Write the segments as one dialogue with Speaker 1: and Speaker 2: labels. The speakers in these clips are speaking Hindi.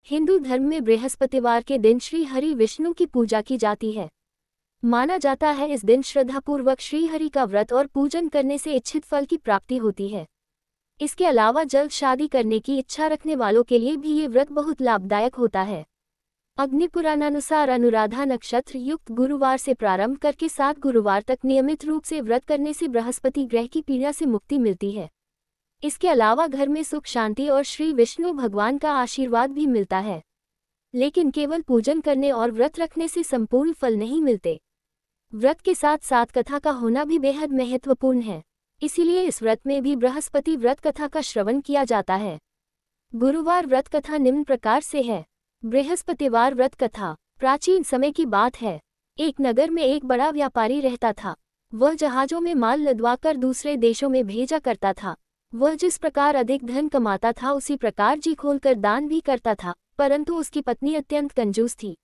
Speaker 1: हिंदू धर्म में बृहस्पतिवार के दिन श्री हरि विष्णु की पूजा की जाती है। माना जाता है इस दिन श्रद्धापूर्वक श्री हरि का व्रत और पूजन करने से इच्छित फल की प्राप्ति होती है। इसके अलावा जल्द शादी करने की इच्छा रखने वालों के लिए भी ये व्रत बहुत लाभदायक होता है। अग्नि पुराणानुसार अनुराधा नक्षत्र युक्त गुरुवार से प्रारंभ करके 7 गुरुवार तक नियमित रूप से व्रत करने से बृहस्पति ग्रह की पीड़ा से मुक्ति मिलती है। इसके अलावा घर में सुख शांति और श्री विष्णु भगवान का आशीर्वाद भी मिलता है। लेकिन केवल पूजन करने और व्रत रखने से संपूर्ण फल नहीं मिलते। व्रत के साथ साथ कथा का होना भी बेहद महत्वपूर्ण है। इसीलिए इस व्रत में भी बृहस्पति व्रत कथा का श्रवण किया जाता है। गुरुवार व्रत कथा निम्न प्रकार से है। बृहस्पतिवार व्रत कथा। प्राचीन समय की बात है। एक नगर में एक बड़ा व्यापारी रहता था। वह जहाजों में माल लदवाकर दूसरे देशों में भेजा करता था। वह जिस प्रकार अधिक धन कमाता था उसी प्रकार जी खोलकर दान भी करता था, परंतु उसकी पत्नी अत्यंत कंजूस थी।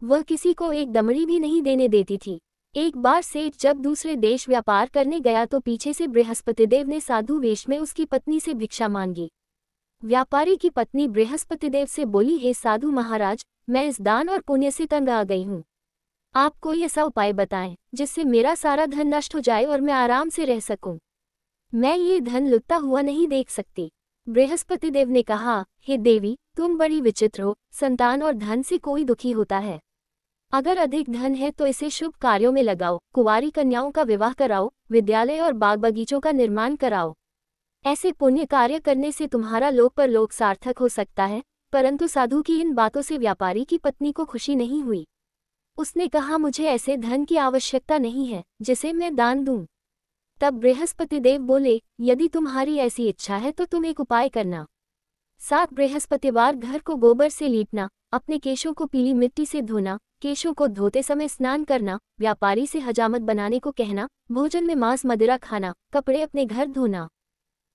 Speaker 1: वह किसी को एक दमड़ी भी नहीं देने देती थी। एक बार सेठ जब दूसरे देश व्यापार करने गया तो पीछे से बृहस्पतिदेव ने साधु वेश में उसकी पत्नी से भिक्षा मांगी। व्यापारी की पत्नी बृहस्पतिदेव से बोली, हे साधु महाराज, मैं इस दान और पुण्य से तंग आ गई हूँ। आप कोई ऐसा उपाय बताएं जिससे मेरा सारा धन नष्ट हो जाए और मैं आराम से रह सकूं। मैं ये धन लुटता हुआ नहीं देख सकती। बृहस्पतिदेव ने कहा, हे देवी, तुम बड़ी विचित्र हो। संतान और धन से कोई दुखी होता है। अगर अधिक धन है तो इसे शुभ कार्यों में लगाओ, कुंवारी कन्याओं का विवाह कराओ, विद्यालय और बाग बगीचों का निर्माण कराओ। ऐसे पुण्य कार्य करने से तुम्हारा लोक परलोक सार्थक हो सकता है। परंतु साधु की इन बातों से व्यापारी की पत्नी को खुशी नहीं हुई। उसने कहा, मुझे ऐसे धन की आवश्यकता नहीं है जिसे मैं दान दूं। तब बृहस्पतिदेव बोले, यदि तुम्हारी ऐसी इच्छा है तो तुम एक उपाय करना। 7 बृहस्पतिवार घर को गोबर से लीपना, अपने केशों को पीली मिट्टी से धोना, केशों को धोते समय स्नान करना, व्यापारी से हजामत बनाने को कहना, भोजन में मांस मदिरा खाना, कपड़े अपने घर धोना।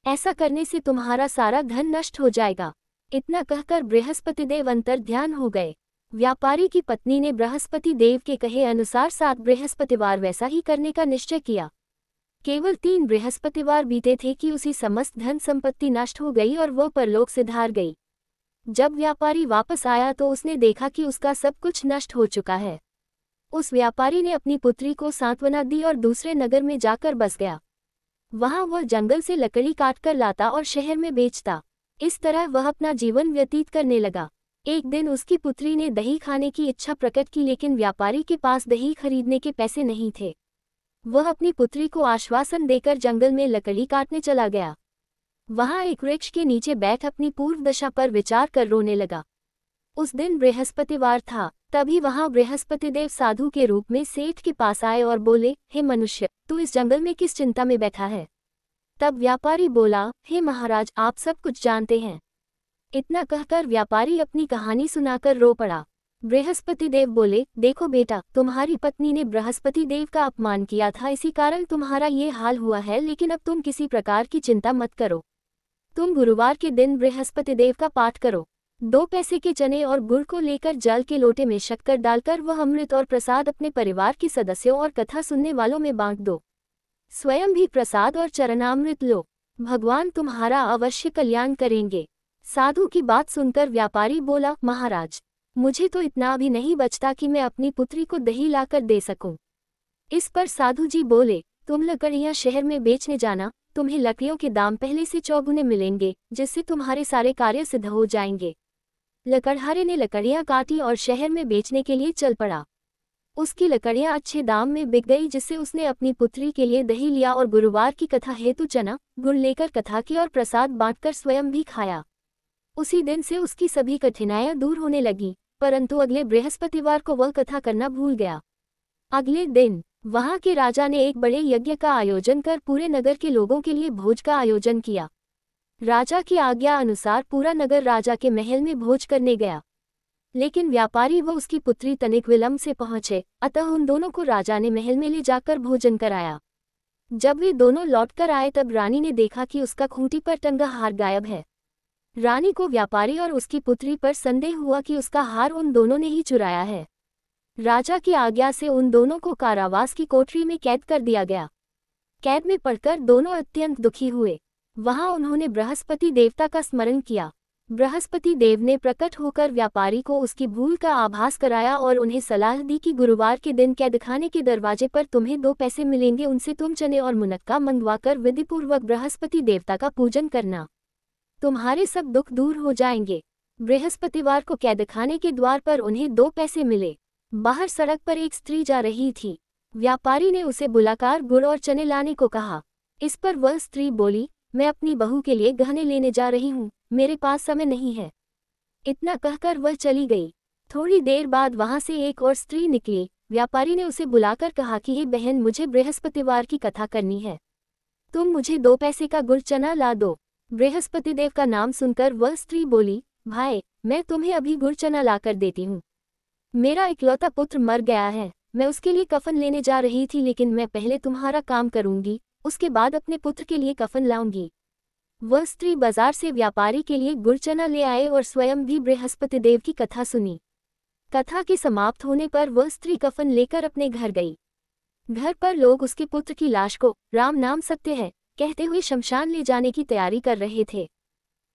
Speaker 1: ऐसा करने से तुम्हारा सारा धन नष्ट हो जाएगा। इतना कहकर बृहस्पतिदेव अंतर ध्यान हो गए। व्यापारी की पत्नी ने बृहस्पति देव के कहे अनुसार 7 बृहस्पतिवार वैसा ही करने का निश्चय किया। केवल 3 बृहस्पतिवार बीते थे कि उसी समस्त धन संपत्ति नष्ट हो गई और वह परलोक से धार गई। जब व्यापारी वापस आया तो उसने देखा कि उसका सब कुछ नष्ट हो चुका है। उस व्यापारी ने अपनी पुत्री को सांत्वना दी और दूसरे नगर में जाकर बस गया। वहां वह जंगल से लकड़ी काटकर लाता और शहर में बेचता। इस तरह वह अपना जीवन व्यतीत करने लगा। एक दिन उसकी पुत्री ने दही खाने की इच्छा प्रकट की, लेकिन व्यापारी के पास दही खरीदने के पैसे नहीं थे। वह अपनी पुत्री को आश्वासन देकर जंगल में लकड़ी काटने चला गया। वहां एक वृक्ष के नीचे बैठ अपनी पूर्व दशा पर विचार कर रोने लगा। उस दिन बृहस्पतिवार था। तभी वहां बृहस्पतिदेव साधु के रूप में सेठ के पास आए और बोले, हे मनुष्य, तू इस जंगल में किस चिंता में बैठा है? तब व्यापारी बोला, हे महाराज, आप सब कुछ जानते हैं। इतना कहकर व्यापारी अपनी कहानी सुनाकर रो पड़ा। बृहस्पतिदेव बोले, देखो बेटा, तुम्हारी पत्नी ने बृहस्पति देव का अपमान किया था, इसी कारण तुम्हारा ये हाल हुआ है। लेकिन अब तुम किसी प्रकार की चिंता मत करो। तुम गुरुवार के दिन बृहस्पतिदेव का पाठ करो। 2 पैसे के चने और गुड़ को लेकर जल के लोटे में शक्कर डालकर वह अमृत और प्रसाद अपने परिवार के सदस्यों और कथा सुनने वालों में बांट दो। स्वयं भी प्रसाद और चरणामृत लो। भगवान तुम्हारा अवश्य कल्याण करेंगे। साधु की बात सुनकर व्यापारी बोला, महाराज, मुझे तो इतना भी नहीं बचता कि मैं अपनी पुत्री को दही लाकर दे सकूं। इस पर साधु जी बोले, तुम लकड़ियां शहर में बेचने जाना। तुम्हें लकड़ियों के दाम पहले से 4 गुने मिलेंगे, जिससे तुम्हारे सारे कार्य सिद्ध हो जाएंगे। लकड़हारे ने लकड़ियां काटी और शहर में बेचने के लिए चल पड़ा। उसकी लकड़ियां अच्छे दाम में बिक गई, जिससे उसने अपनी पुत्री के लिए दही लिया और गुरुवार की कथा हेतु चना गुड़ लेकर कथा की और प्रसाद बांटकर स्वयं भी खाया। उसी दिन से उसकी सभी कठिनाइयां दूर होने लगी। परंतु अगले बृहस्पतिवार को वह कथा करना भूल गया। अगले दिन वहां के राजा ने एक बड़े यज्ञ का आयोजन कर पूरे नगर के लोगों के लिए भोज का आयोजन किया। राजा की आज्ञा अनुसार पूरा नगर राजा के महल में भोज करने गया। लेकिन व्यापारी व उसकी पुत्री तनिक विलंब से पहुंचे, अतः उन दोनों को राजा ने महल में ले जाकर भोजन कराया। जब वे दोनों लौटकर आए तब रानी ने देखा कि उसका खूंटी पर टंगा हार गायब है। रानी को व्यापारी और उसकी पुत्री पर संदेह हुआ कि उसका हार उन दोनों ने ही चुराया है। राजा की आज्ञा से उन दोनों को कारावास की कोठरी में कैद कर दिया गया। कैद में पड़कर दोनों अत्यंत दुखी हुए। वहां उन्होंने बृहस्पति देवता का स्मरण किया। बृहस्पति देव ने प्रकट होकर व्यापारी को उसकी भूल का आभास कराया और उन्हें सलाह दी कि गुरुवार के दिन कैदखाने के दरवाजे पर तुम्हें 2 पैसे मिलेंगे, उनसे तुम चने और मुनक्का मंगवाकर विधिपूर्वक बृहस्पति देवता का पूजन करना। तुम्हारे सब दुख दूर हो जाएंगे। बृहस्पतिवार को कैदखाने के द्वार पर उन्हें 2 पैसे मिले। बाहर सड़क पर एक स्त्री जा रही थी। व्यापारी ने उसे बुलाकर गुड़ और चने लाने को कहा। इस पर वह स्त्री बोली, मैं अपनी बहू के लिए गहने लेने जा रही हूँ, मेरे पास समय नहीं है। इतना कहकर वह चली गई। थोड़ी देर बाद वहां से एक और स्त्री निकली। व्यापारी ने उसे बुलाकर कहा कि हे बहन, मुझे बृहस्पतिवार की कथा करनी है, तुम मुझे 2 पैसे का गुड़ चना ला दो। बृहस्पति देव का नाम सुनकर वह स्त्री बोली, भाई, मैं तुम्हें अभी गुड़ चना लाकर देती हूँ। मेरा इकलौता पुत्र मर गया है, मैं उसके लिए कफन लेने जा रही थी, लेकिन मैं पहले तुम्हारा काम करूंगी, उसके बाद अपने पुत्र के लिए कफन लाऊंगी। वह स्त्री बाजार से व्यापारी के लिए गुड़ चना ले आए और स्वयं भी बृहस्पति देव की कथा सुनी। कथा के समाप्त होने पर वह स्त्री कफन लेकर अपने घर गई। घर पर लोग उसके पुत्र की लाश को राम नाम सत्य है कहते हुए शमशान ले जाने की तैयारी कर रहे थे।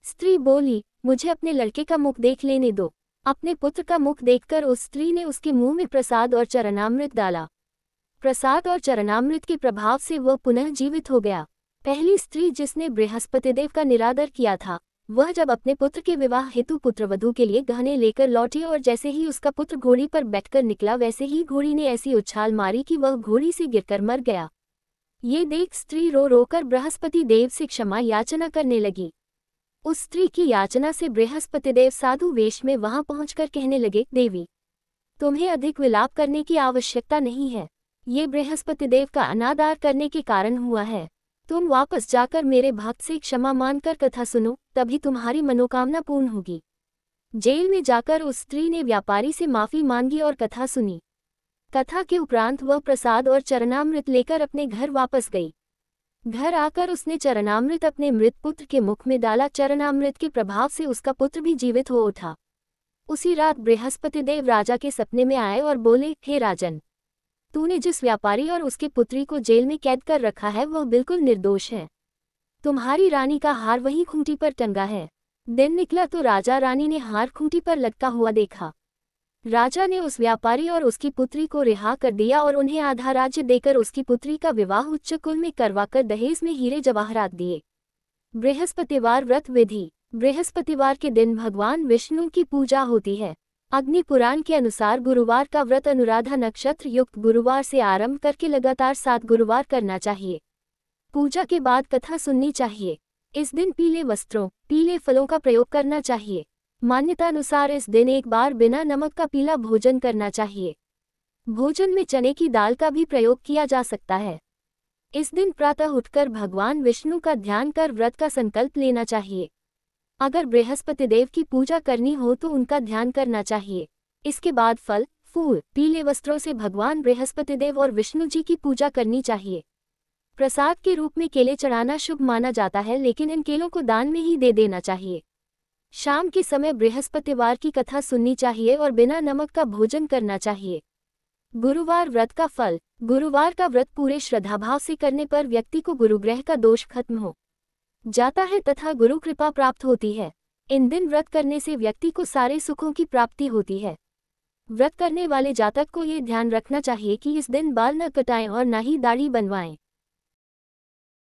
Speaker 1: स्त्री बोली, मुझे अपने लड़के का मुख देख लेने दो। अपने पुत्र का मुख देखकर उस स्त्री ने उसके मुंह में प्रसाद और चरणामृत डाला। प्रसाद और चरणामृत के प्रभाव से वह पुनः जीवित हो गया। पहली स्त्री जिसने बृहस्पति देव का निरादर किया था, वह जब अपने पुत्र के विवाह हेतु पुत्रवधू के लिए गहने लेकर लौटी और जैसे ही उसका पुत्र घोड़ी पर बैठकर निकला, वैसे ही घोड़ी ने ऐसी उछाल मारी कि वह घोड़ी से गिरकर मर गया। ये देख स्त्री रो रोकर बृहस्पति देव से क्षमा याचना करने लगी। उस स्त्री की याचना से बृहस्पति देव साधु वेश में वहां पहुंचकर कहने लगे, देवी, तुम्हें अधिक विलाप करने की आवश्यकता नहीं है। ये बृहस्पति देव का अनादर करने के कारण हुआ है। तुम वापस जाकर मेरे भक्त से क्षमा मानकर कथा सुनो, तभी तुम्हारी मनोकामना पूर्ण होगी। जेल में जाकर उस स्त्री ने व्यापारी से माफी मांगी और कथा सुनी। कथा के उपरांत वह प्रसाद और चरणामृत लेकर अपने घर वापस गई। घर आकर उसने चरणामृत अपने मृत पुत्र के मुख में डाला। चरणामृत के प्रभाव से उसका पुत्र भी जीवित हो उठा। उसी रात बृहस्पति देव राजा के सपने में आए और बोले, हे राजन, तूने जिस व्यापारी और उसके पुत्री को जेल में कैद कर रखा है वह बिल्कुल निर्दोष है। तुम्हारी रानी का हार वहीं खूंटी पर टंगा है। दिन निकला तो राजा रानी ने हार खूंटी पर लटका हुआ देखा। राजा ने उस व्यापारी और उसकी पुत्री को रिहा कर दिया और उन्हें आधा राज्य देकर उसकी पुत्री का विवाह उच्च कुल में करवाकर दहेज में हीरे जवाहरात दिए। बृहस्पतिवार व्रत विधि। बृहस्पतिवार के दिन भगवान विष्णु की पूजा होती है। अग्नि पुराण के अनुसार गुरुवार का व्रत अनुराधा नक्षत्र युक्त गुरुवार से आरंभ करके लगातार 7 गुरुवार करना चाहिए। पूजा के बाद कथा सुननी चाहिए। इस दिन पीले वस्त्रों, पीले फलों का प्रयोग करना चाहिए। मान्यता अनुसार इस दिन एक बार बिना नमक का पीला भोजन करना चाहिए। भोजन में चने की दाल का भी प्रयोग किया जा सकता है। इस दिन प्रातः उठकर भगवान विष्णु का ध्यान कर व्रत का संकल्प लेना चाहिए। अगर बृहस्पति देव की पूजा करनी हो तो उनका ध्यान करना चाहिए। इसके बाद फल, फूल, पीले वस्त्रों से भगवान बृहस्पति देव और विष्णु जी की पूजा करनी चाहिए। प्रसाद के रूप में केले चढ़ाना शुभ माना जाता है, लेकिन इन केलों को दान में ही दे देना चाहिए। शाम के समय बृहस्पतिवार की कथा सुननी चाहिए और बिना नमक का भोजन करना चाहिए। गुरुवार व्रत का फल। गुरुवार का व्रत पूरे श्रद्धाभाव से करने पर व्यक्ति को गुरुग्रह का दोष खत्म हो जाता है तथा गुरु कृपा प्राप्त होती है। इन दिन व्रत करने से व्यक्ति को सारे सुखों की प्राप्ति होती है। व्रत करने वाले जातक को ये ध्यान रखना चाहिए कि इस दिन बाल न कटाएं और न ही दाढ़ी बनवाएं।